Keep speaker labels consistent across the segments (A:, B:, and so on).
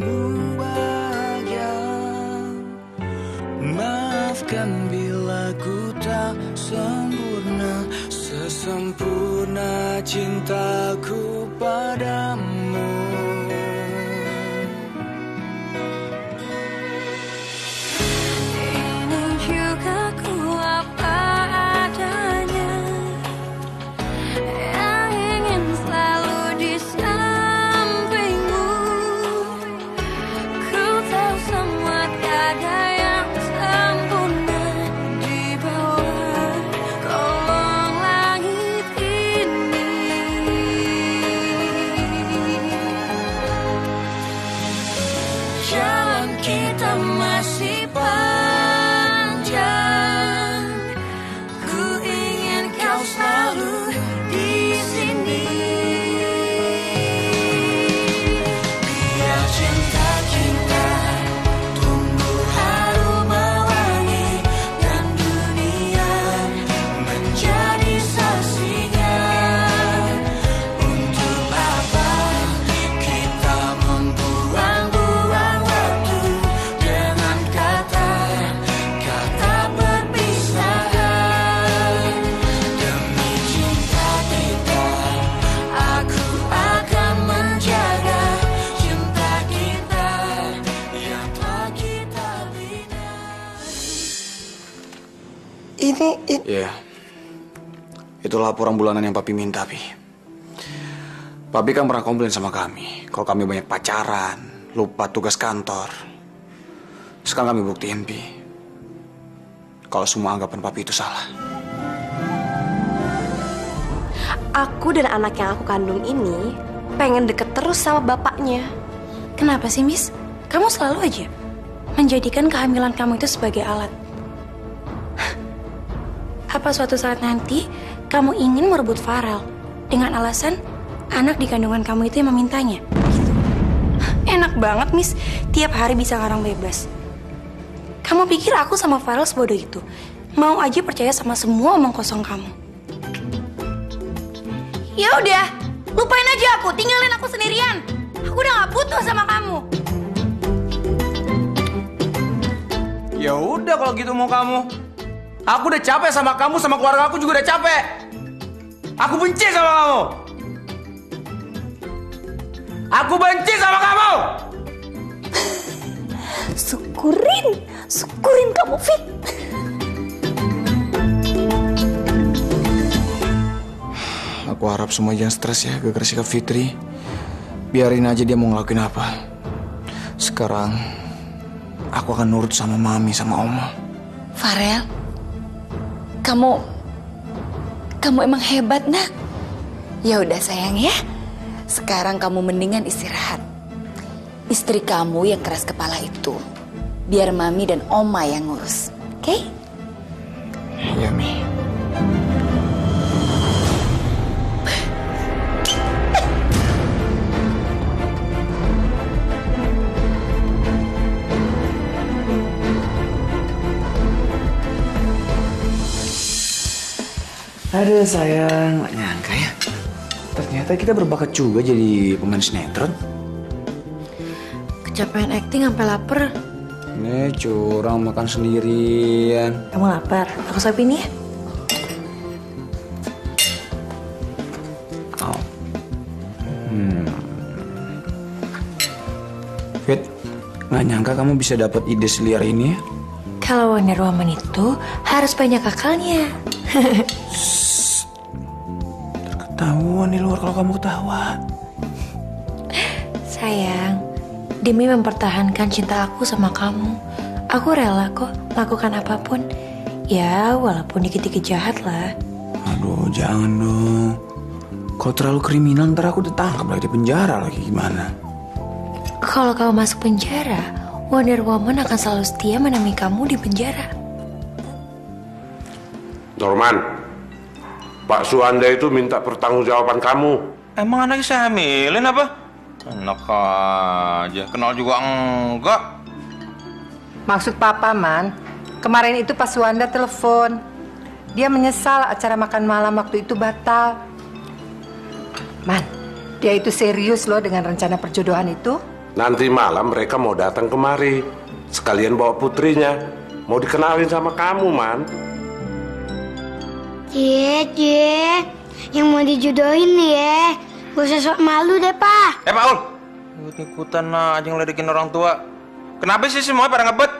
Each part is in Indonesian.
A: bahagia. Maafkan bila ku tak sempurna, sesempurna cintaku padamu.
B: Ini juga ku apa adanya, yang ingin selalu di sampingmu. Ku tahu semua tiada yang sempurna di bawah kolong langit ini. Jalan kita masih panjang, ku ingin kau selalu di sini. Biar cinta kita tumbuh harum mewangi, dan dunia menjadi saksinya. Untuk apa kita membuang-buang waktu dengan kata-kata perpisahan. Demi cinta kita, aku akan menjaga cinta kita yang telah kita bina.
A: Iya, itu laporan bulanan yang papi minta, Pi. Papi kan pernah komplain sama kami kalau kami banyak pacaran, lupa tugas kantor. Sekarang kami buktiin, Pi, kalau semua anggapan papi itu salah.
C: Aku dan anak yang aku kandung ini pengen deket terus sama bapaknya.
B: Kenapa sih, Miss? Kamu selalu aja menjadikan kehamilan kamu itu sebagai alat. Apa suatu saat nanti kamu ingin merebut Farel dengan alasan anak di kandungan kamu itu yang memintanya? Gitu. Enak banget, Miss. Tiap hari bisa ngarang bebas. Kamu pikir aku sama Farel sebodoh itu? Mau aja percaya sama semua omong kosong kamu. Ya udah, lupain aja aku, tinggalin aku sendirian. Aku udah gak butuh sama kamu.
A: Ya udah kalau gitu mau kamu. Aku udah capek sama kamu, sama keluarga aku juga udah capek. Aku benci sama kamu. Aku benci sama kamu.
C: Syukurin kamu, Fit.
A: Aku harap semua jangan stres ya gara-gara sikap Fitri. Biarin aja dia mau ngelakuin apa. Sekarang aku akan nurut sama Mami sama Oma.
D: Farel, kamu emang hebat, nak. Ya udah sayang ya. Sekarang kamu mendingan istirahat. Istri kamu yang keras kepala itu, biar Mami dan Oma yang ngurus, oke?
A: Iya, Mi. Aduh sayang, gak nyangka ya. Ternyata kita berbakat juga jadi pemain sinetron.
B: Kecapean acting sampai lapar.
A: Nih curang makan sendirian.
B: Kamu lapar? Aku suapin ya.
A: Oh. Fit, gak nyangka kamu bisa dapat ide seliar ini ya.
B: Kalau Wonder Woman itu harus banyak akalnya.
A: Terketahuan di luar kalau kamu ketawa.
B: Sayang, demi mempertahankan cinta aku sama kamu, aku rela kok lakukan apapun. Ya, walaupun dikit-dikit jahat lah.
A: Aduh, jangan dong. Kalau terlalu kriminal ntar aku ditangkap lagi di penjara lagi gimana?
B: Kalau kamu masuk penjara, Wonder Woman akan selalu setia menemani kamu di penjara.
E: Norman, Pak Suanda itu minta pertanggungjawaban kamu.
F: Emang anaknya saya hamilin apa? Enak aja, kenal juga enggak.
G: Maksud Papa, Man, kemarin itu pas Suanda telepon. Dia menyesal acara makan malam waktu itu batal. Man, dia itu serius loh dengan rencana perjodohan itu.
E: Nanti malam mereka mau datang kemari. Sekalian bawa putrinya. Mau dikenalin sama kamu, Man.
H: Cie, yang mau dijodohin nih ya. Gak usah sok malu deh, Pak.
F: Paul, ikut-ikutan aja ngeledekin orang tua. Kenapa sih semuanya pada ngebet?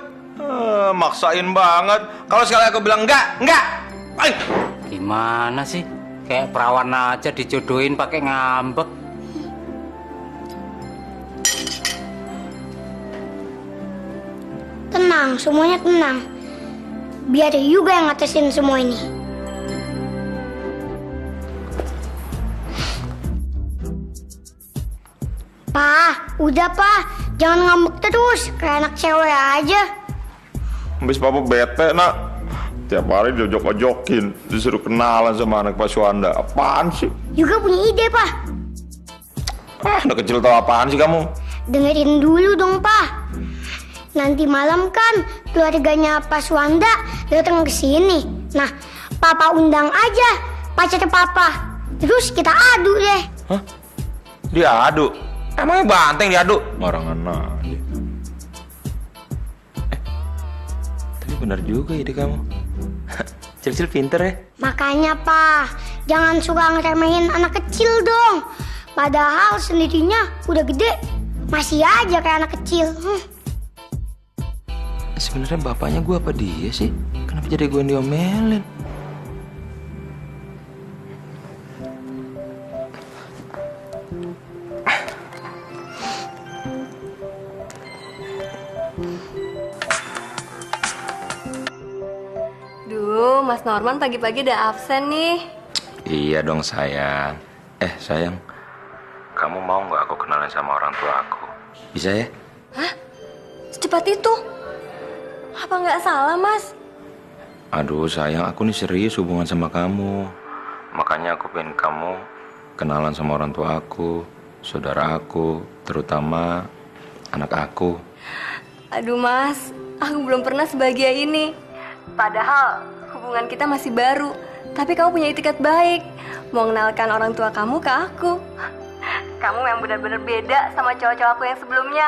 F: Maksain banget. Kalau sekali aku bilang enggak. Ayo.
I: Gimana sih? Kayak perawan aja dijodohin pakai ngambek.
H: Tenang, semuanya tenang. Biar dia juga yang ngatasin semua ini. Pak, udah Pak. Jangan ngambek terus, kayak anak cewek aja.
F: Habis papa bete, Nak. Tiap hari diojok-ojokin, disuruh kenalan sama anak Pak Suanda. Apaan sih?
H: Juga punya ide, Pak.
F: Anak kecil tahu apaan sih kamu?
H: Dengerin dulu dong, Pak. Nanti malam kan keluarganya Pak Suanda datang ke sini. Nah, Papa undang aja pacar Papa. Terus kita adu deh.
F: Hah? Diadu? Emangnya banteng diadu? Barangan aja. Tapi benar juga ide kamu. Cil-cil pinter ya.
H: Makanya, Pak, jangan suka ngeremehin anak kecil dong. Padahal sendirinya udah gede, masih aja kayak anak kecil.
F: Sebenarnya bapaknya gue apa dia sih? Kenapa jadi gue yang diomelin?
C: Duh, Mas Norman pagi-pagi udah absen nih.
F: Iya dong sayang. Sayang, kamu mau nggak aku kenalan sama orang tua aku? Bisa ya?
C: Hah? Secepat itu? Apa nggak salah, Mas?
F: Aduh sayang, aku nih serius hubungan sama kamu. Makanya aku pengen kamu kenalan sama orang tua aku, saudara aku, terutama anak aku.
C: Aduh, Mas, aku belum pernah sebahagia ini. Padahal hubungan kita masih baru. Tapi kamu punya itikat baik. Mau kenalkan orang tua kamu ke aku. Kamu yang benar-benar beda sama cowok-cowok aku yang sebelumnya.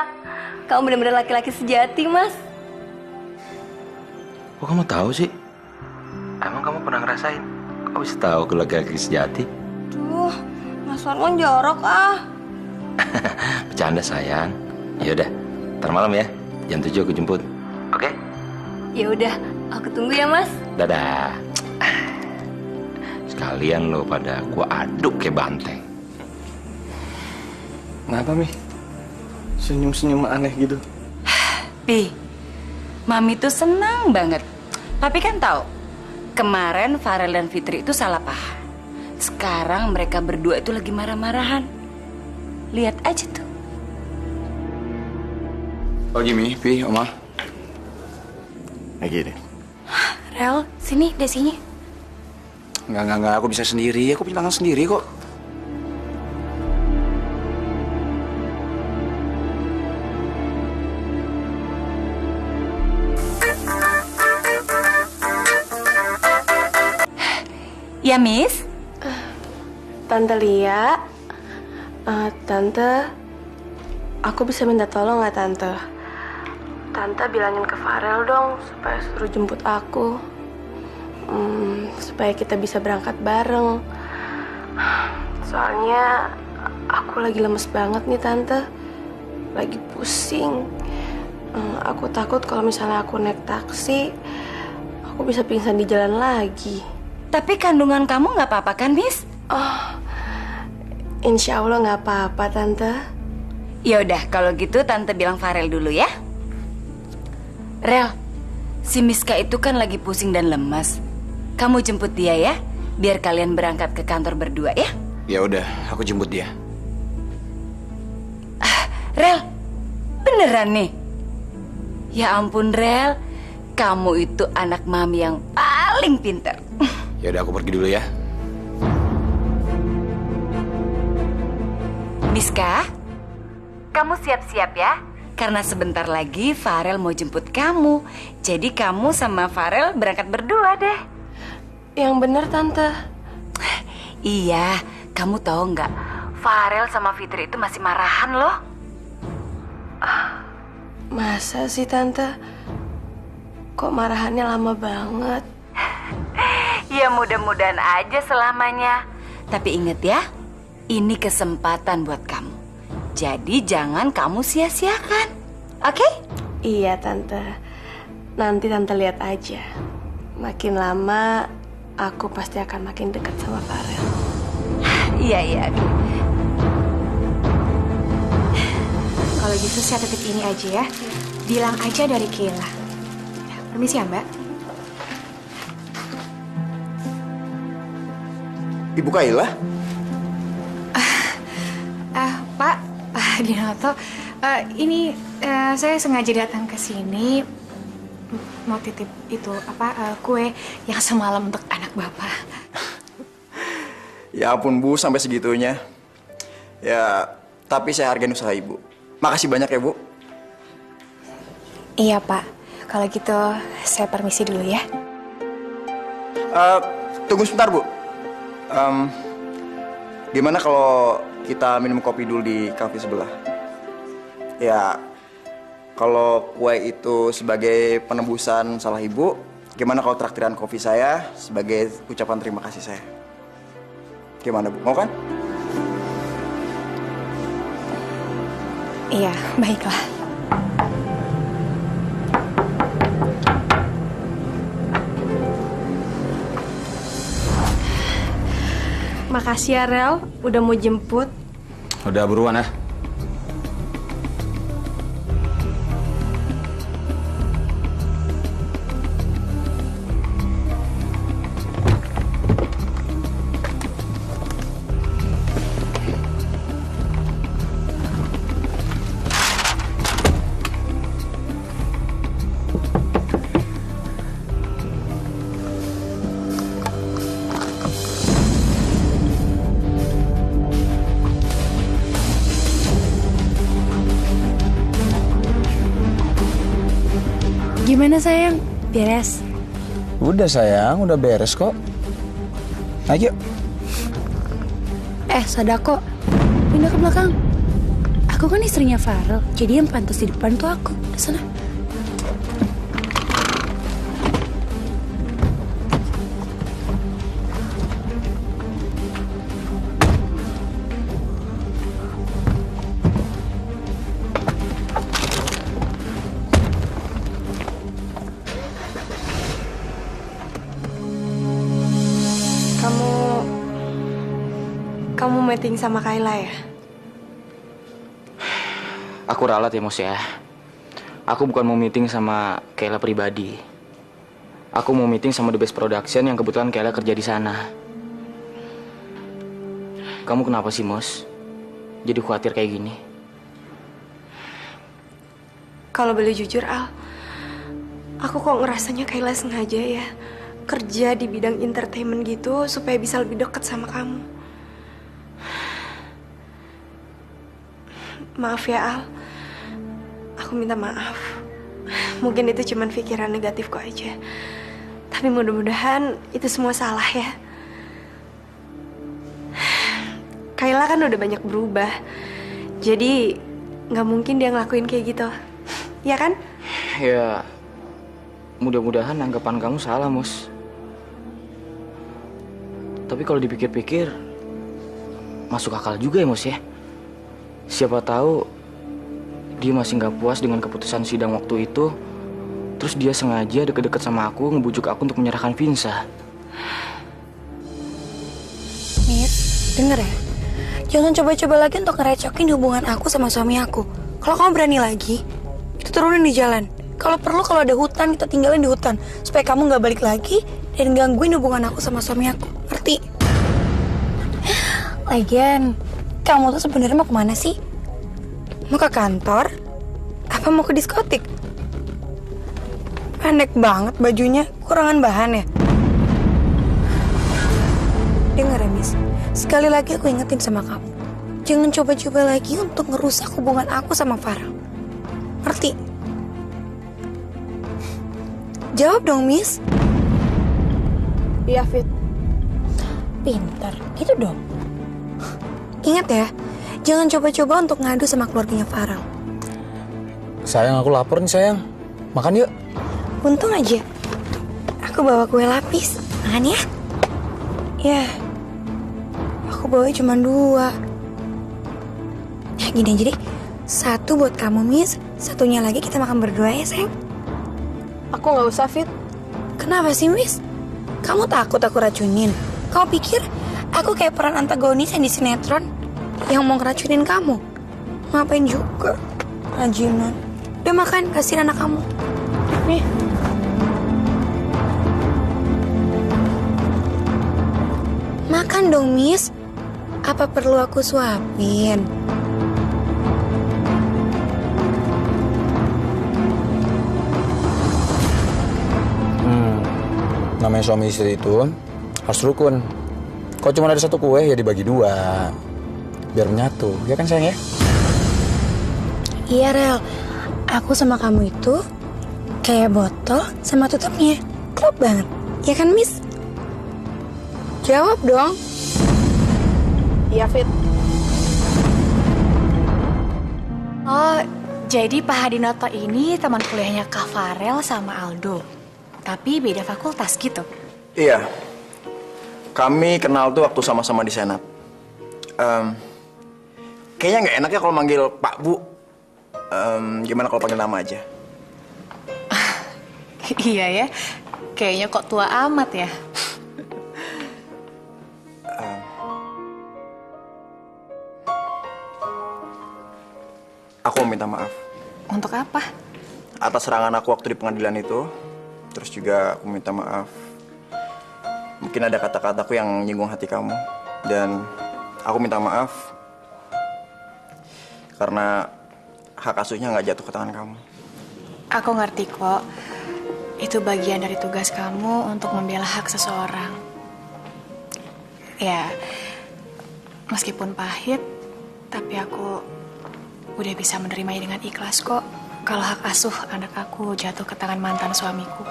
C: Kamu benar-benar laki-laki sejati, Mas.
F: Kok kamu tahu sih? Emang kamu pernah ngerasain? Kok bisa tahu aku laki-laki sejati?
C: Duh, Mas Norman jorok ah.
F: Bercanda sayang. Yaudah, ntar malam ya. Jam 7 aku jemput. Oke?
C: Ya udah, aku tunggu ya, Mas.
F: Dadah. Sekalian lo pada gua aduk kayak banteng.
A: Kenapa, Mi? Senyum-senyum aneh gitu.
D: Pi, Mami tuh senang banget. Papi kan tahu, kemarin Farel dan Fitri itu salah paham. Sekarang mereka berdua itu lagi marah-marahan. Lihat aja tuh.
A: Pagi, Mi, Pi, Oma. Lagi deh.
B: Rel, sini, deh sini.
A: Enggak, aku bisa sendiri. Aku punya tangan sendiri kok.
D: Ya, Miss?
C: Tante Lia, Tante, aku bisa minta tolong nggak Tante? Tante bilangin ke Farel dong supaya suruh jemput aku, supaya kita bisa berangkat bareng. Soalnya aku lagi lemes banget nih Tante, lagi pusing. Aku takut kalau misalnya aku naik taksi, aku bisa pingsan di jalan lagi.
D: Tapi kandungan kamu nggak apa-apa kan, Miss?
C: Oh, insya Allah nggak apa-apa, Tante.
D: Ya udah, kalau gitu Tante bilang Farel dulu ya. Rel, si Miska itu kan lagi pusing dan lemas. Kamu jemput dia ya, biar kalian berangkat ke kantor berdua ya.
A: Ya udah, aku jemput dia.
D: Rel, beneran nih? Ya ampun Rel, kamu itu anak mami yang paling pintar.
A: Ya udah, aku pergi dulu ya.
D: Miska, kamu siap-siap ya. Karena sebentar lagi Farel mau jemput kamu. Jadi kamu sama Farel berangkat berdua deh.
C: Yang bener Tante.
D: Iya, kamu tahu nggak? Farel sama Fitri itu masih marahan loh.
B: Masa sih Tante? Kok marahannya lama banget?
D: Ya mudah-mudahan aja selamanya. Tapi inget ya, ini kesempatan buat kamu. Jadi jangan kamu sia-siakan. Oke?
B: Iya Tante. Nanti Tante lihat aja. Makin lama aku pasti akan makin dekat sama Farel.
D: Iya.
J: Kalau gitu saya titip ini aja ya. Bilang aja dari Kayla. Permisi ya Mbak.
A: Ibu Kayla?
J: Pak Dinoto, ini saya sengaja datang ke sini mau titip itu kue yang semalam untuk anak Bapak.
K: Ya ampun Bu, sampai segitunya. Ya, tapi saya hargain usaha Ibu. Makasih banyak ya Bu.
J: Iya Pak, kalau gitu saya permisi dulu ya.
K: Tunggu sebentar Bu. Gimana kalau kita minum kopi dulu di kafe sebelah? Ya, kalau kue itu sebagai penebusan salah Ibu, gimana kalau traktiran kopi saya sebagai ucapan terima kasih saya? Gimana Bu, mau kan?
J: Iya, baiklah.
B: Makasih ya Rel, udah mau jemput.
A: Udah buruan ya.
B: Gimana sayang? Beres?
A: Udah sayang, udah beres kok. Ayo.
B: Sadako, pindah ke belakang. Aku kan istrinya Farel, jadi yang pantas di depan tuh aku. Di sana. Kamu meeting sama Kayla ya?
L: Aku ralat ya, Mos ya. Aku bukan mau meeting sama Kayla pribadi. Aku mau meeting sama The Best Production yang kebetulan Kayla kerja di sana. Kamu kenapa sih, Mos? Jadi khawatir kayak gini?
B: Kalau boleh jujur, Al, aku kok ngerasanya Kayla sengaja ya kerja di bidang entertainment gitu supaya bisa lebih dekat sama kamu. Maaf ya Al, aku minta maaf. Mungkin itu cuma pikiran negatifku aja. Tapi mudah-mudahan itu semua salah ya. Kayla kan udah banyak berubah, jadi nggak mungkin dia ngelakuin kayak gitu, ya kan?
L: Ya, mudah-mudahan anggapan kamu salah, Mus. Tapi kalau dipikir-pikir, masuk akal juga ya, Mus ya. Siapa tahu dia masih nggak puas dengan keputusan sidang waktu itu, terus dia sengaja deket-deket sama aku, ngebujuk aku untuk menyerahkan Vinsa.
B: Mit, denger ya, jangan coba-coba lagi untuk ngerecokin hubungan aku sama suami aku. Kalau kamu berani lagi, itu turunin di jalan. Kalau perlu, kalau ada hutan, kita tinggalin di hutan, supaya kamu nggak balik lagi dan gangguin hubungan aku sama suami aku. Ngerti? Lagian, kamu tuh sebenarnya mau kemana sih? Mau ke kantor? Apa mau ke diskotik? Pendek banget bajunya, kurangan bahan ya? Dengar ya, Miss. Sekali lagi aku ingetin sama kamu. Jangan coba-coba lagi untuk ngerusak hubungan aku sama Farel. Ngerti? Jawab dong, Miss. Iya, Fit. Pintar, gitu dong. Ingat ya, jangan coba-coba untuk ngadu sama keluarganya Farel.
A: Sayang, aku lapar nih sayang. Makan yuk.
B: Untung aja aku bawa kue lapis. Makan ya. Ya, aku bawa cuma 2. Ya gini aja deh. 1 buat kamu, Miss. 1-nya lagi kita makan berdua ya, sayang.
J: Aku nggak usah, Fit.
B: Kenapa sih, Miss? Kamu takut aku racunin? Kamu pikir aku kayak peran antagonis yang di sinetron yang mau ngeracunin kamu? Ngapain juga? Rajinan. Udah makan, kasihin anak kamu. Nih. Makan dong, Miss. Apa perlu aku suapin?
A: Namanya suami istri itu harus rukun. Kalau cuma ada 1 kue ya dibagi 2. Biar menyatu, ya kan sayang ya?
B: Iya, Rel. Aku sama kamu itu kayak botol sama tutupnya. Klop banget. Ya kan, Miss? Jawab dong.
J: Iya, Fit. Oh, jadi Pak Hadinoto ini teman kuliahnya Kak Farel sama Aldo. Tapi beda fakultas gitu.
K: Iya. Kami kenal tuh waktu sama-sama di Senat. Kayaknya nggak enak ya kalau manggil Pak Bu. Gimana kalau panggil nama aja?
J: Iya ya. Kayaknya kok tua amat ya.
K: Aku mau minta maaf.
J: Untuk apa?
K: Atas serangan aku waktu di pengadilan itu. Terus juga aku minta maaf. Mungkin ada kata-kataku yang nyinggung hati kamu. Dan aku minta maaf karena hak asuhnya nggak jatuh ke tangan kamu.
J: Aku ngerti kok. Itu bagian dari tugas kamu untuk membela hak seseorang. Ya, meskipun pahit, tapi aku udah bisa menerimanya dengan ikhlas kok. Kalau hak asuh anak aku jatuh ke tangan mantan suamiku.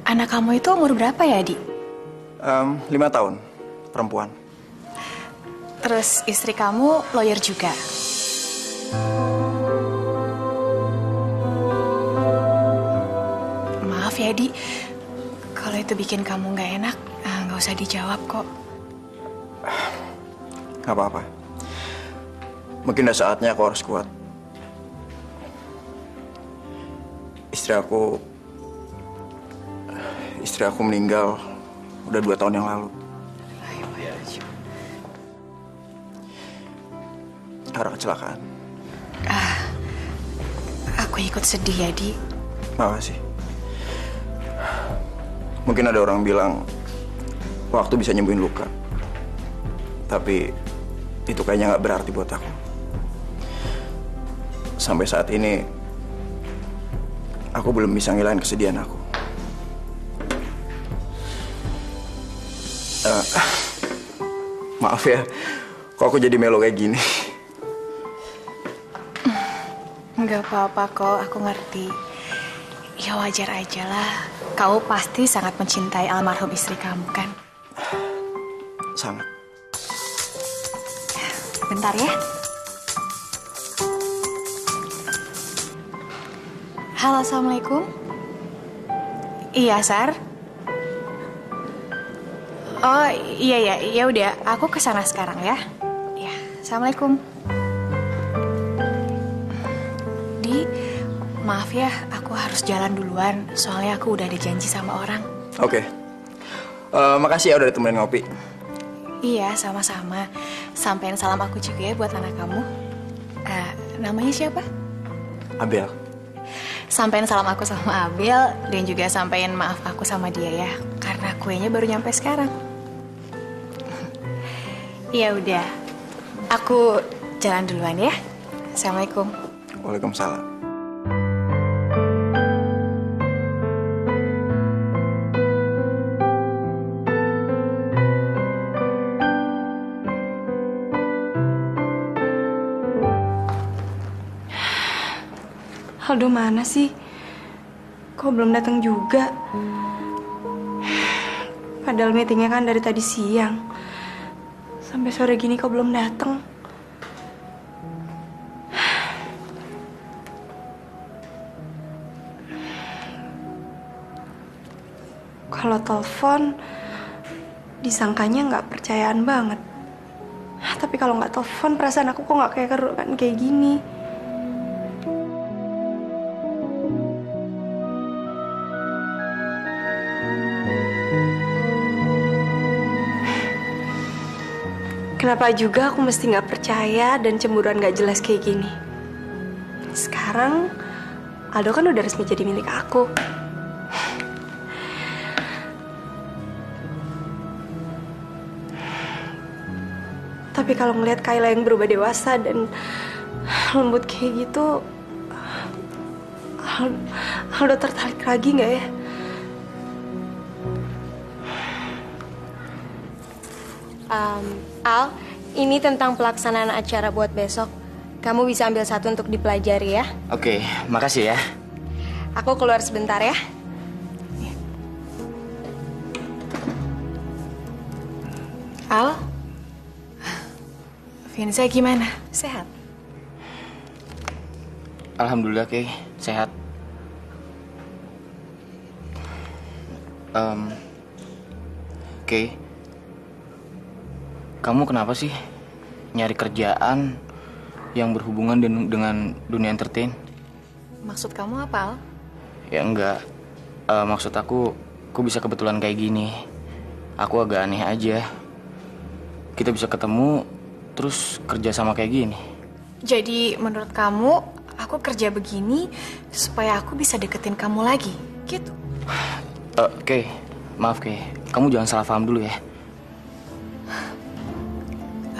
J: Anak kamu itu umur berapa ya, Di?
K: 5 tahun, perempuan.
J: Terus istri kamu lawyer juga? Maaf ya, Di. Kalau itu bikin kamu nggak enak, nggak usah dijawab kok.
K: Nggak apa-apa. Mungkin udah saatnya aku harus kuat. Istri aku meninggal udah 2 tahun yang lalu. Karena kecelakaan.
J: Aku ikut sedih ya, Di.
K: Makasih. Mungkin ada orang bilang waktu bisa nyembuhin luka. Tapi itu kayaknya nggak berarti buat aku. Sampai saat ini aku belum bisa ngilangin kesedihan aku. Maaf ya, kok aku jadi melo kayak gini.
J: Nggak apa-apa kok, aku ngerti. Ya wajar aja lah. Kamu pasti sangat mencintai almarhum istri kamu kan?
K: Sangat.
J: Bentar ya. Halo, Assalamualaikum. Iya, Sar. Oh, iya, ya udah, aku kesana sekarang ya. Ya, Assalamualaikum. Di, maaf ya, aku harus jalan duluan. Soalnya aku udah ada janji sama orang.
K: Oke. Makasih ya udah ditemenin ngopi.
J: Iya, sama-sama. Sampein salam aku juga ya buat anak kamu. Namanya siapa?
K: Abel.
J: Sampein salam aku sama Abel. Dan juga sampein maaf aku sama dia ya. Karena kuenya baru nyampe sekarang. Ya udah, aku jalan duluan ya. Assalamualaikum.
K: Waalaikumsalam.
B: Aldo mana sih? Kok belum datang juga? Padahal meetingnya kan dari tadi siang. Sampai sore gini kok belum datang? Kalau telepon, disangkanya nggak percayaan banget. Tapi kalau nggak telepon, perasaan aku kok nggak kayak gini. Kenapa juga aku mesti nggak percaya dan cemburuan nggak jelas kayak gini? Sekarang Aldo kan udah resmi jadi milik aku. Tapi kalau ngeliat Kayla yang berubah dewasa dan lembut kayak gitu, Aldo tertarik lagi nggak ya? Al, ini tentang pelaksanaan acara buat besok. Kamu bisa ambil satu untuk dipelajari ya.
L: Oke, makasih ya.
B: Aku keluar sebentar ya.
J: Al, Vinza gimana? Sehat?
L: Alhamdulillah, Kay. Sehat. Kay, kamu kenapa sih nyari kerjaan yang berhubungan dengan dunia entertain?
J: Maksud kamu apa, Al?
L: Ya enggak. Maksud aku bisa kebetulan kayak gini. Aku agak aneh aja. Kita bisa ketemu, terus kerja sama kayak gini.
J: Jadi menurut kamu, aku kerja begini supaya aku bisa deketin kamu lagi, gitu?
L: Kay, maaf Kay. Kamu jangan salah paham dulu ya.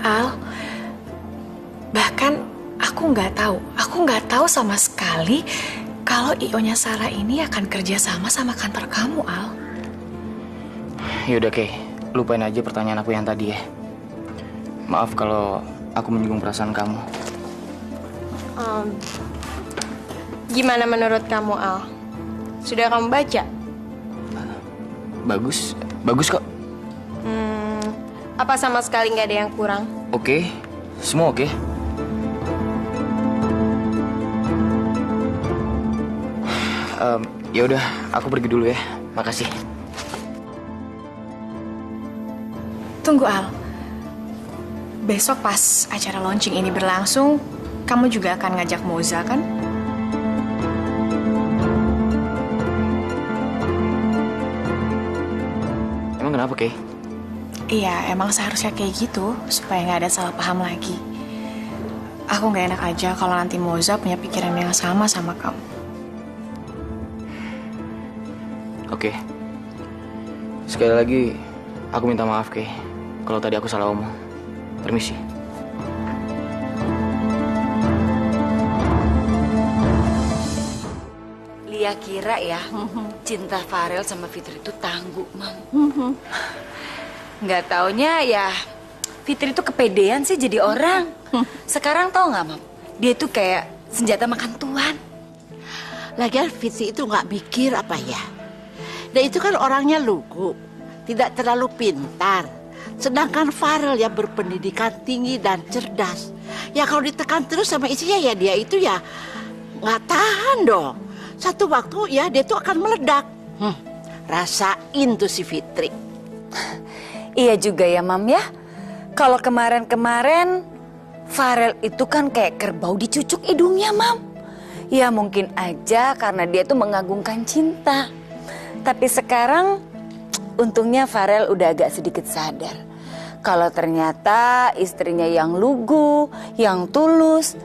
J: Al, bahkan aku nggak tahu sama sekali kalau IO-nya Sarah ini akan kerja sama kantor kamu, Al.
L: Yaudah, Kay, lupain aja pertanyaan aku yang tadi ya. Maaf kalau aku menyinggung perasaan kamu.
B: Gimana menurut kamu, Al? Sudah kamu baca?
L: Bagus kok.
B: Apa sama sekali nggak ada yang kurang?
L: Oke, semua oke. Ya udah, aku pergi dulu ya. Makasih.
J: Tunggu, Al. Besok pas acara launching ini berlangsung, kamu juga akan ngajak Moza, kan?
L: Emang kenapa, Kay?
J: Iya, emang seharusnya kayak gitu, supaya nggak ada salah paham lagi. Aku nggak enak aja kalau nanti Moza punya pikiran yang sama kamu.
L: Oke. Sekali lagi, aku minta maaf, Kay. Kalau tadi aku salah omong. Permisi.
D: Lia kira ya, cinta Farel sama Fitri itu tangguh, Mam. Nggak taunya ya, Fitri itu kepedean sih jadi orang. Sekarang tau nggak, Mam? Dia tuh kayak senjata makan tuan.
M: Lagian Fitri itu nggak mikir apa ya. Dan itu kan orangnya lugu, tidak terlalu pintar. Sedangkan Farel yang berpendidikan tinggi dan cerdas. Ya kalau ditekan terus sama istrinya ya dia itu ya nggak tahan dong. Satu waktu ya dia tuh akan meledak. Rasain tuh si Fitri.
D: Iya juga ya, Mam ya. Kalau kemarin-kemarin Farel itu kan kayak kerbau dicucuk hidungnya, Mam. Ya mungkin aja karena dia tuh mengagungkan cinta. Tapi sekarang untungnya Farel udah agak sedikit sadar. Kalau ternyata istrinya yang lugu, yang tulus,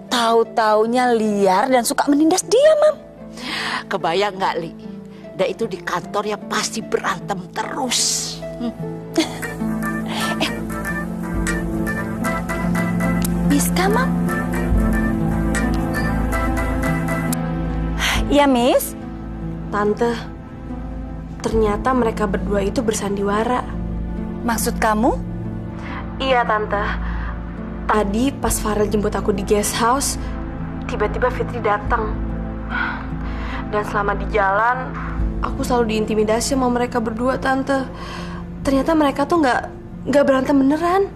D: tahu-taunya liar dan suka menindas dia, Mam.
M: Kebayang nggak, Li? Dan itu di kantor ya pasti berantem terus.
D: Miska, Mam? Iya, Miss.
B: Tante, ternyata mereka berdua itu bersandiwara.
D: Maksud kamu?
B: Iya, Tante. Tadi pas Farel jemput aku di guest house, tiba-tiba Fitri datang. Dan selama di jalan, aku selalu diintimidasi sama mereka berdua, Tante. Ternyata mereka tuh nggak berantem beneran.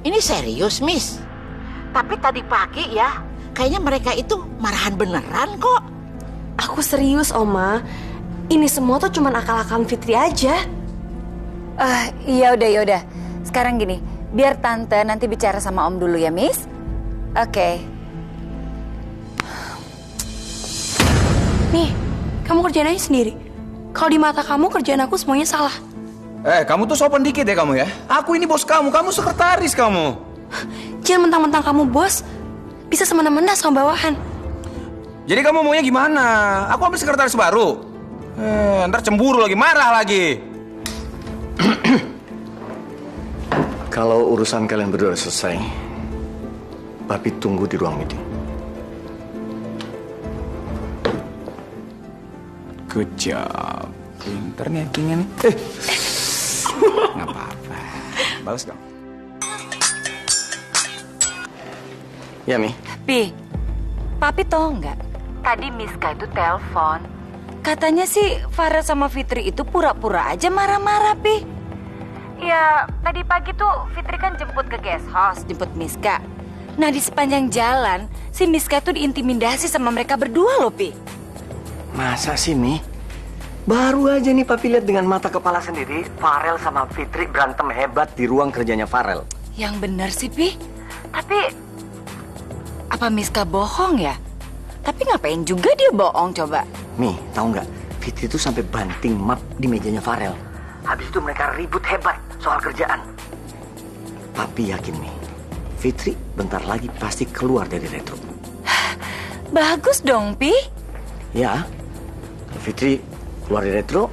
M: Ini serius, Miss. Tapi tadi pagi ya, kayaknya mereka itu marahan beneran kok.
B: Aku serius, Oma. ini semua tuh cuma akal-akalan Fitri aja.
D: Iya udah. Sekarang gini, biar tante nanti bicara sama om dulu ya, Miss. Oke.
B: Nih, kamu kerjain aja sendiri. Kalau di mata kamu kerjaan aku semuanya salah.
A: Kamu tuh sopan dikit ya kamu ya. Aku ini bos kamu sekretaris kamu.
B: Jangan mentang-mentang kamu bos, bisa semena-mena sama bawahan.
A: Jadi kamu maunya gimana? Aku ambil sekretaris baru. Ntar cemburu lagi, marah lagi.
K: Kalau urusan kalian berdua selesai, Papi tunggu di ruang meeting.
A: Good job. Pinter nih actingnya nih. Nggak apa-apa. Bagus dong.
K: Ya, Mi.
D: Papi tahu nggak? Tadi Miska itu telepon. Katanya sih Farel sama Fitri itu pura-pura aja marah-marah, Pi. Ya, tadi pagi tuh Fitri kan jemput ke guest house, jemput Miska. Nah, di sepanjang jalan, si Miska tuh diintimidasi sama mereka berdua loh, Pi.
L: Masa sih, Mi? Baru aja nih Papi lihat dengan mata kepala sendiri, Farel sama Fitri berantem hebat di ruang kerjanya Farel.
D: Yang bener sih, Pi. Tapi, apa Miska bohong ya? Tapi ngapain juga dia bohong coba?
L: Mi, tahu nggak? Fitri tuh sampai banting map di mejanya Farel. Habis itu mereka ribut hebat soal kerjaan. Papi yakin nih, Fitri bentar lagi pasti keluar dari Retro.
D: Bagus dong, Pi.
L: Ya, Fitri keluar dari Retro,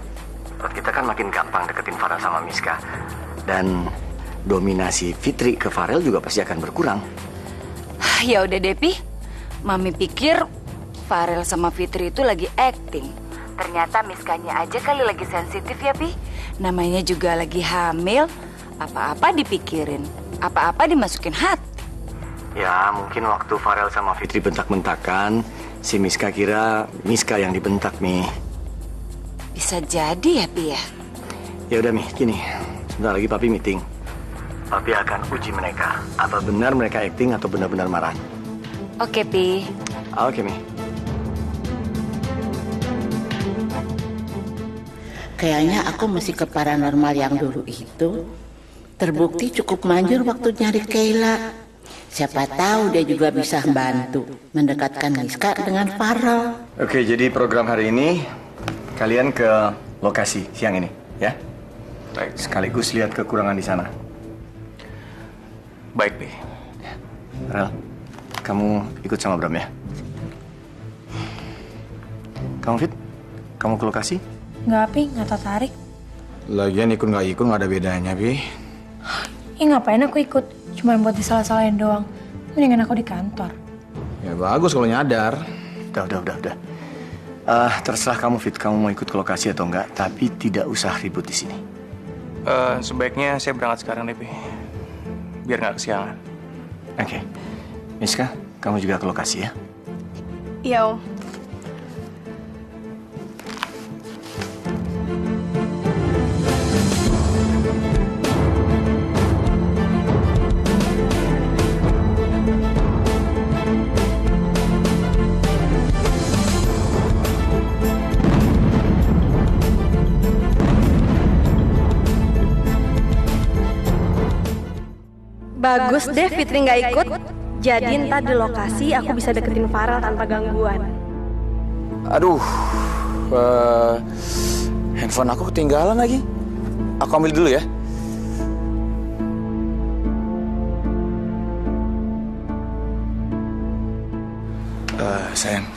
L: kita kan makin gampang deketin Farel sama Miska. Dan dominasi Fitri ke Farel juga pasti akan berkurang.
D: Ya udah deh, Pi. Mami pikir Farel sama Fitri itu lagi acting. Ternyata Miskanya aja kali lagi sensitif ya, Pi. Namanya juga lagi hamil. Apa-apa dipikirin, apa-apa dimasukin hati.
L: Ya, mungkin waktu Farel sama Fitri bentak-bentakan, si Miska kira Miska yang dibentak, Mi.
D: Bisa jadi ya, Pi ya?
L: Ya udah, Mi, gini. Sebentar lagi Papi meeting. Papi akan uji mereka. Apa benar mereka acting atau benar-benar marah.
D: Oke, Pi.
L: Oke, Mi.
M: Kayaknya aku mesti ke paranormal yang dulu itu. Terbukti cukup manjur waktu nyari Kayla. Siapa tahu dia juga bisa bantu mendekatkan Miska dengan Farel.
K: Oke, jadi program hari ini kalian ke lokasi siang ini, ya? Baik. Sekaligus lihat kekurangan di sana.
A: Baik, Pi.
K: Farel, kamu ikut sama Bram ya? Kamu Fit? Kamu ke lokasi?
B: Nggak, Pi, nggak tertarik.
A: Lagian ikut nggak ada bedanya, Pi.
B: Ngapain aku ikut? Cuma buat disalah-salahin doang. Mendingan aku di kantor.
A: Ya bagus kalau nyadar.
K: Udah. Terserah kamu Fit, kamu mau ikut ke lokasi atau enggak, tapi tidak usah ribut di sini.
A: Sebaiknya saya berangkat sekarang deh, Pi. Biar nggak kesiangan.
K: Oke. Miska, kamu juga ke lokasi ya?
C: Iya, Om. Bagus deh Fitri nggak ikut. Jadi ntar di lokasi aku bisa deketin Farel tanpa gangguan.
A: Aduh, handphone aku ketinggalan lagi. Aku ambil dulu ya. Sayang,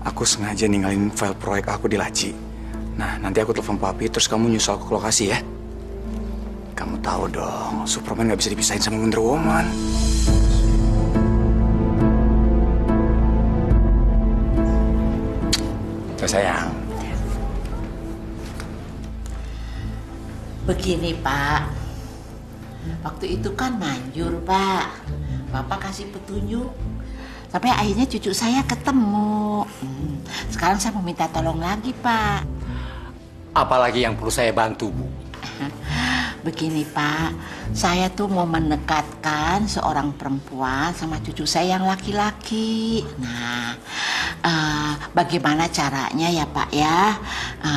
A: aku sengaja ninggalin file proyek aku di laci. Nah, nanti aku telepon Papi, terus kamu nyusul aku ke lokasi ya. Kamu tahu dong, Superman nggak bisa dipisahin sama Wonder Woman. Sayang.
M: Begini, Pak. Waktu itu kan manjur, Pak. Bapak kasih petunjuk. Sampai akhirnya cucu saya ketemu. Sekarang saya mau minta tolong lagi, Pak.
I: Apalagi yang perlu saya bantu, Bu?
M: Begini, Pak. Saya tuh mau mendekatkan seorang perempuan sama cucu saya yang laki-laki. Nah, Bagaimana caranya ya Pak ya?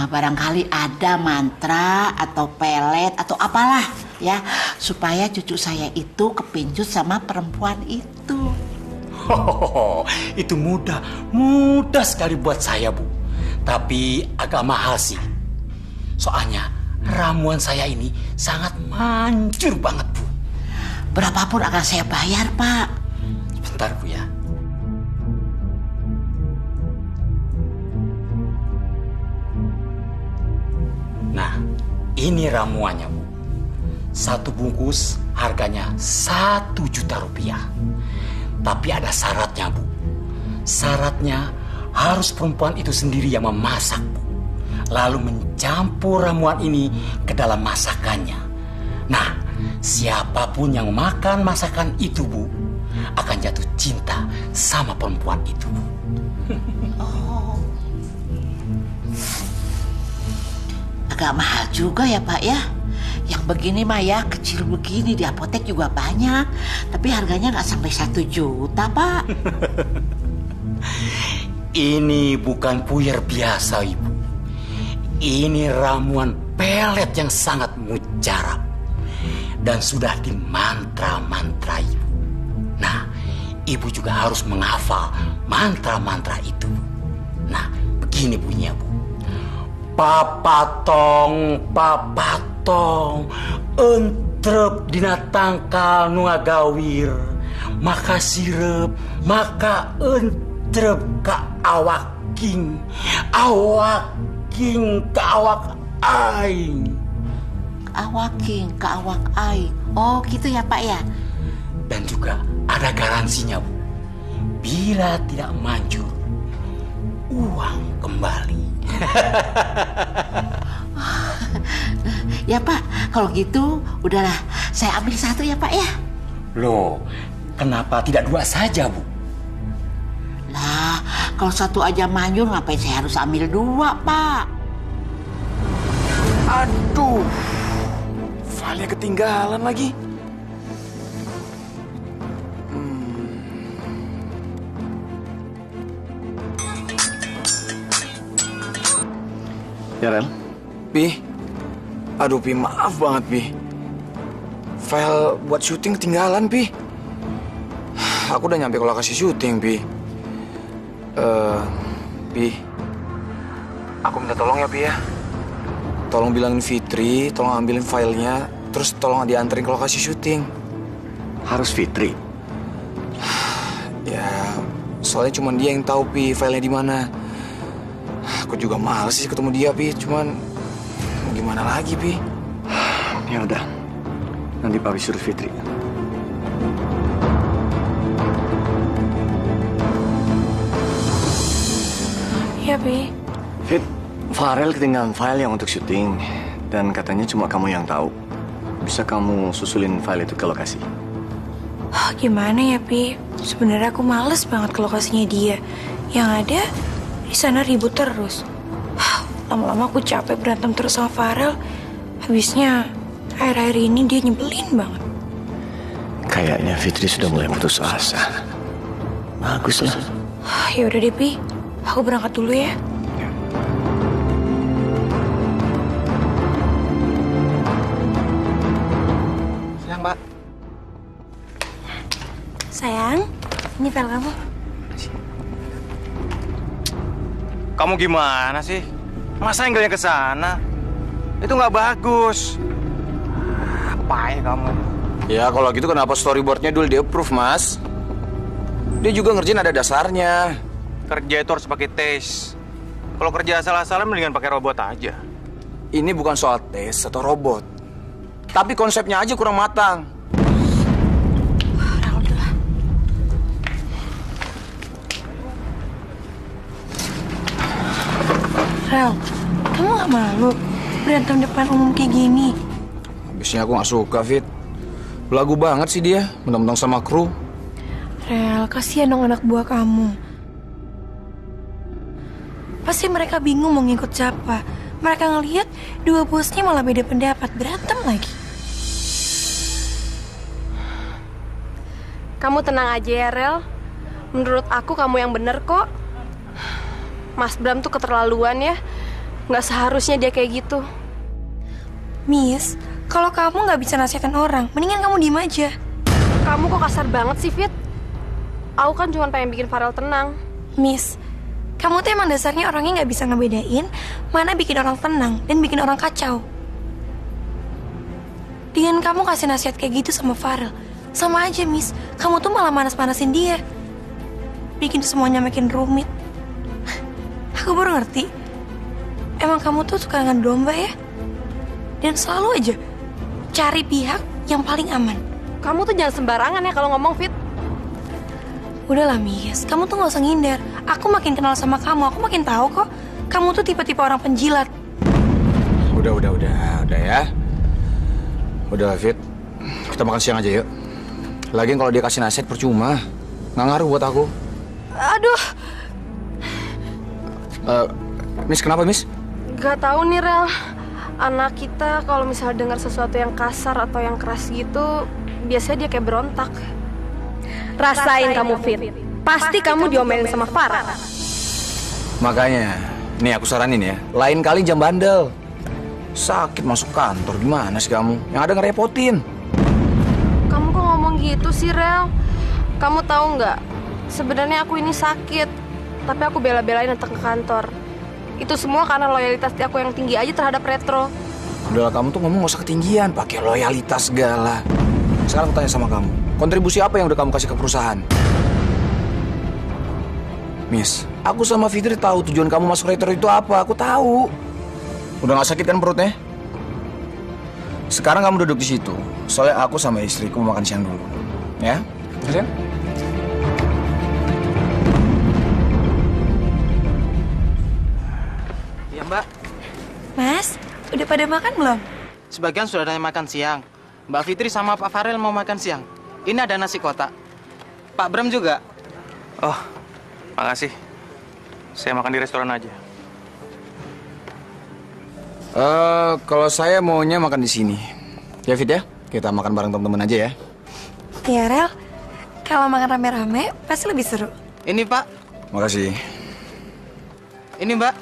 M: Barangkali ada mantra atau pelet atau apalah ya, supaya cucu saya itu kepincut sama perempuan itu.
N: Itu mudah sekali buat saya, Bu. Tapi agak mahal sih. Soalnya ramuan saya ini sangat manjur banget, Bu.
M: Berapapun akan saya bayar, Pak.
N: Sebentar, Bu ya. Nah, ini ramuannya, Bu. 1 bungkus harganya 1 juta rupiah. Tapi ada syaratnya, Bu. Syaratnya harus perempuan itu sendiri yang memasak, Bu. Lalu mencampur ramuan ini ke dalam masakannya. Nah, siapapun yang makan masakan itu, Bu, akan jatuh cinta sama perempuan itu, Bu.
M: Oh. Agak mahal juga ya, Pak ya. Yang begini mah ya, kecil begini di apotek juga banyak. Tapi harganya nggak sampai 1 juta, Pak.
N: Ini bukan puyer biasa, Ibu. Ini ramuan pelet yang sangat mujarab. Dan sudah dimantra-mantra, Ibu. Nah, Ibu juga harus menghafal mantra-mantra itu. Nah, begini bunyinya, Bu. Papatong, papatong, entrep dina tangkal nu ngagawir, maka sirep, maka entrep ka awaking, awaking ka awak aing.
M: Awaking ka awak aing. Oh gitu ya Pak ya.
N: Dan juga ada garansinya, Bu. Bila tidak manjur, uang kembali.
M: Ya Pak, kalau gitu udahlah saya ambil 1 ya Pak ya.
N: Loh, kenapa tidak 2 saja, Bu?
M: Lah, kalau 1 aja manjur ngapain saya harus ambil 2, Pak?
A: Aduh, filenya ketinggalan lagi.
K: Ya, Rel?
A: Pi, aduh Pi, maaf banget Pi. File buat syuting ketinggalan Pi. Aku udah nyampe ke lokasi syuting Pi. Pi, aku minta tolong ya Pi ya. Tolong bilangin Fitri, tolong ambilin filenya, terus tolong dianterin ke lokasi syuting.
K: Harus Fitri?
A: Ya, soalnya cuma dia yang tahu Pi filenya di mana. Aku juga males sih ketemu dia, Pi. Cuman mau gimana lagi, Pi?
K: Ya udah, nanti Papi suruh Fitri.
B: Ya, Pi.
K: Fit, Farel ketinggalan file yang untuk syuting. Dan katanya cuma kamu yang tahu. Bisa kamu susulin file itu ke lokasi?
B: Gimana ya, Pi? Sebenarnya aku males banget ke lokasinya dia. Yang ada di sana ribut terus. Lama-lama aku capek berantem terus sama Farel. Habisnya akhir-akhir ini dia nyebelin banget.
K: Kayaknya Fitri sudah mulai putus asa. Bagus lah.
B: Ya udah deh, Pi. Aku berangkat dulu ya.
A: Sayang, Mbak.
B: Sayang, ini file kamu.
O: Kamu gimana sih? Masa angle-nya ke sana? Itu nggak bagus. Apain kamu?
A: Ya, kalau gitu kenapa storyboardnya dulu di-approve, Mas? Dia juga ngerjain ada dasarnya.
O: Kerja itu harus pakai tes. Kalau kerja salah-salah mendingan pakai robot aja.
A: Ini bukan soal tes atau robot. Tapi konsepnya aja kurang matang.
B: Rel, kamu gak malu berantem depan umum kayak gini?
A: Habisnya aku gak suka, Fit. Belagu banget sih dia, mentang-mentang sama kru.
B: Rel, kasihan dong anak buah kamu. Pasti mereka bingung mau ngikut siapa. Mereka ngelihat 2 bosnya malah beda pendapat, berantem lagi.
C: Kamu tenang aja ya, Rel. Menurut aku kamu yang bener kok. Mas Bram tuh keterlaluan ya. Nggak seharusnya dia kayak gitu.
B: Miss, kalau kamu nggak bisa nasihatin orang, mendingan kamu diem aja.
C: Kamu kok kasar banget sih, Fit? Aku kan cuma pengen bikin Farel tenang.
B: Miss, kamu tuh emang dasarnya orangnya nggak bisa ngebedain mana bikin orang tenang dan bikin orang kacau. Dengan kamu kasih nasihat kayak gitu sama Farel, sama aja, Miss. Kamu tuh malah manas-manasin dia, bikin semuanya makin rumit. Aku baru ngerti, emang kamu tuh suka ngadu domba ya? Dan selalu aja cari pihak yang paling aman.
C: Kamu tuh jangan sembarangan ya kalau ngomong, Fit.
B: Udahlah, Miss, kamu tuh gak usah ngindar. Aku makin kenal sama kamu, aku makin tahu kok kamu tuh tipe-tipe orang penjilat.
A: Udah ya. Udah, Fit. Kita makan siang aja yuk. Lagian kalau dia kasih nasihat percuma, nggak ngaruh buat aku.
C: Aduh.
A: Miss, kenapa, Miss?
C: Gak tahu nih, Rel. Anak kita kalau misalnya dengar sesuatu yang kasar atau yang keras gitu, biasanya dia kayak berontak. Rasain kamu, Fit. Pasti kamu diomelin sama Farah.
A: Makanya, nih aku saranin ya, lain kali jam bandel. Sakit masuk kantor, gimana sih kamu? Yang ada ngerepotin.
C: Kamu kok ngomong gitu sih, Rel? Kamu tahu nggak? Sebenarnya aku ini sakit, tapi aku bela-belain datang ke kantor. Itu semua karena loyalitas aku yang tinggi aja terhadap Retro.
A: Udah, kamu tuh ngomong gak usah ketinggian, pakai loyalitas segala. Sekarang aku tanya sama kamu, kontribusi apa yang udah kamu kasih ke perusahaan? Miss, aku sama Fitri tahu tujuan kamu masuk Retro itu apa. Aku tahu. Udah gak sakit kan perutnya? Sekarang kamu duduk di situ. Soalnya aku sama istriku mau makan siang dulu. Ya? Siang?
L: Iya, Mbak.
B: Mas, udah pada makan belum?
L: Sebagian sudah ada yang makan siang. Mbak Fitri sama Pak Farel mau makan siang. Ini ada nasi kotak. Pak Bram juga.
O: Oh, makasih. Saya makan di restoran aja.
A: Kalau saya maunya makan di sini. Ya, Fit ya? Kita makan bareng teman-teman aja ya.
B: Iya, Rel. Kalau makan rame-rame, pasti lebih seru.
L: Ini, Pak.
A: Makasih.
L: Ini, Mbak.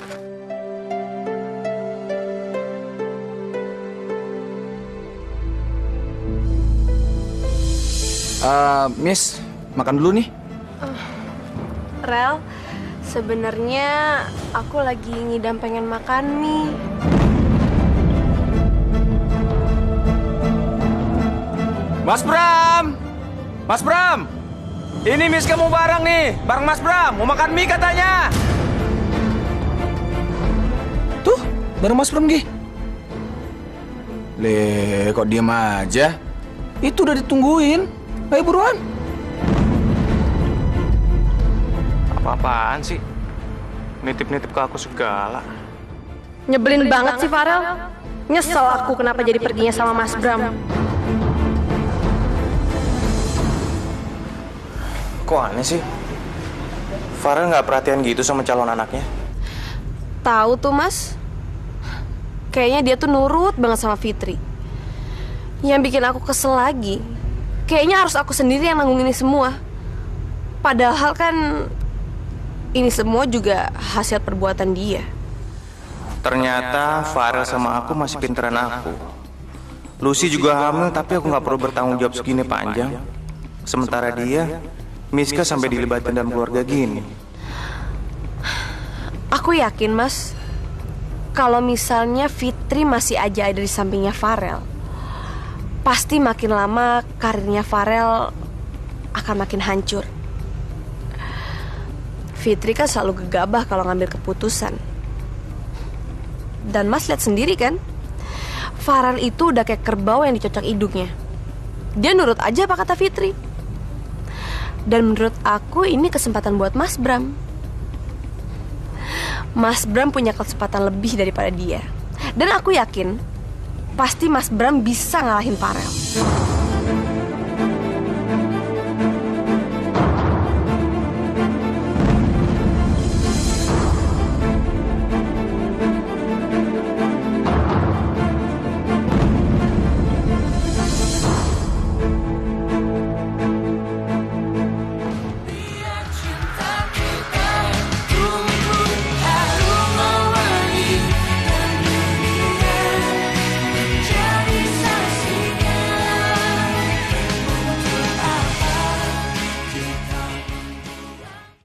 A: Miss, makan dulu nih.
C: Rel, sebenarnya aku lagi ngidam pengen makan mie.
A: Mas Bram! Mas Bram! Ini Miss kamu bareng nih, bareng Mas Bram. Mau makan mie katanya. Tuh, bareng Mas Bram, Gi. Le, kok diem aja? Itu udah ditungguin. Ayo buruan.
O: Apa-apaan sih? Nitip-nitip ke aku segala.
C: Nyebelin banget sih, Farel. Nyesel aku kenapa jadi perginya sama Mas Bram.
O: Kok aneh sih? Farel nggak perhatian gitu sama calon anaknya?
C: Tahu tuh, Mas. Kayaknya dia tuh nurut banget sama Fitri. Yang bikin aku kesel lagi, kayaknya harus aku sendiri yang nanggung ini semua. Padahal kan ini semua juga hasil perbuatan dia.
O: Ternyata Farel sama aku masih pinteran aku. Lucy juga hamil, tapi aku nggak perlu bertanggung jawab segini panjang. Sementara dia, Miska sampai dilibatin dalam keluarga gini.
C: Aku yakin, Mas, kalau misalnya Fitri masih aja ada di sampingnya Farel, pasti makin lama karirnya Farel akan makin hancur. Fitri kan selalu gegabah kalau ngambil keputusan. Dan Mas lihat sendiri kan, Farel itu udah kayak kerbau yang dicocok hidungnya. Dia nurut aja apa kata Fitri. Dan menurut aku ini kesempatan buat Mas Bram. Mas Bram punya kesempatan lebih daripada dia. Dan aku yakin pasti Mas Bram bisa ngalahin Farel.